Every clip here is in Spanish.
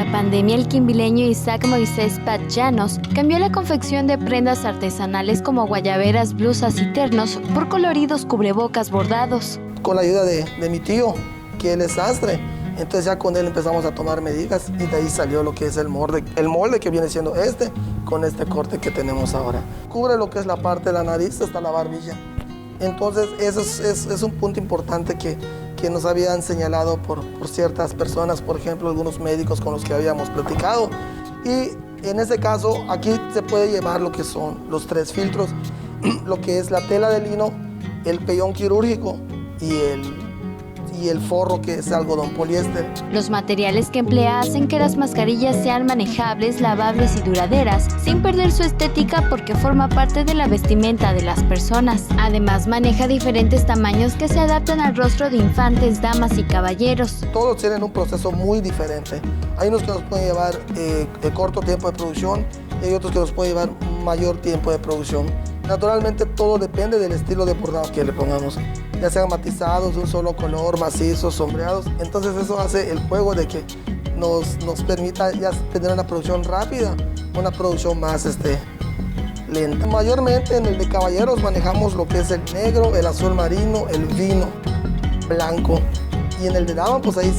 la pandemia, el quimbileño Isaac Moisés Patllanos cambió la confección de prendas artesanales como guayaberas, blusas y ternos por coloridos cubrebocas bordados. Con la ayuda de mi tío, que él es sastre, entonces ya con él empezamos a tomar medidas y de ahí salió lo que es el molde que viene siendo con este corte que tenemos ahora. Cubre lo que es la parte de la nariz hasta la barbilla. Entonces eso es un punto importante que nos habían señalado por ciertas personas, por ejemplo, algunos médicos con los que habíamos platicado. Y en ese caso, aquí se puede llevar lo que son los 3 filtros, lo que es la tela de lino, el pellón quirúrgico y el forro, que es algodón poliéster. Los materiales que emplea hacen que las mascarillas sean manejables, lavables y duraderas, sin perder su estética porque forma parte de la vestimenta de las personas. Además, maneja diferentes tamaños que se adaptan al rostro de infantes, damas y caballeros. Todos tienen un proceso muy diferente. Hay unos que nos pueden llevar corto tiempo de producción y hay otros que nos pueden llevar mayor tiempo de producción. Naturalmente todo depende del estilo de bordado que le pongamos, ya sean matizados, de un solo color, macizos, sombreados. Entonces eso hace el juego de que nos permita ya tener una producción rápida, una producción más lenta. Mayormente en el de caballeros manejamos lo que es el negro, el azul marino, el vino, blanco. Y en el de dama, pues ahí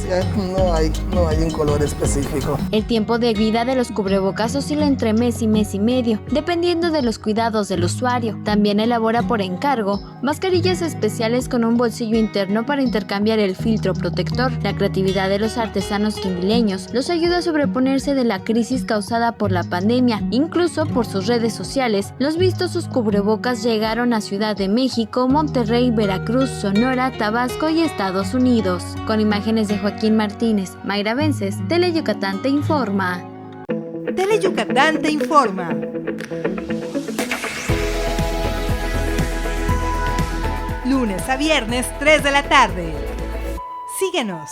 no hay un color específico. El tiempo de vida de los cubrebocas oscila entre mes y medio, dependiendo de los cuidados del usuario. También elabora por encargo mascarillas especiales con un bolsillo interno para intercambiar el filtro protector. La creatividad de los artesanos quimbileños los ayuda a sobreponerse de la crisis causada por la pandemia. Incluso por sus redes sociales, los vistosos cubrebocas llegaron a Ciudad de México, Monterrey, Veracruz, Sonora, Tabasco y Estados Unidos. Con imágenes de Joaquín Martínez, Mayra Vences, Teleyucatán te informa. Teleyucatán te informa. Lunes a viernes, 3 de la tarde. Síguenos.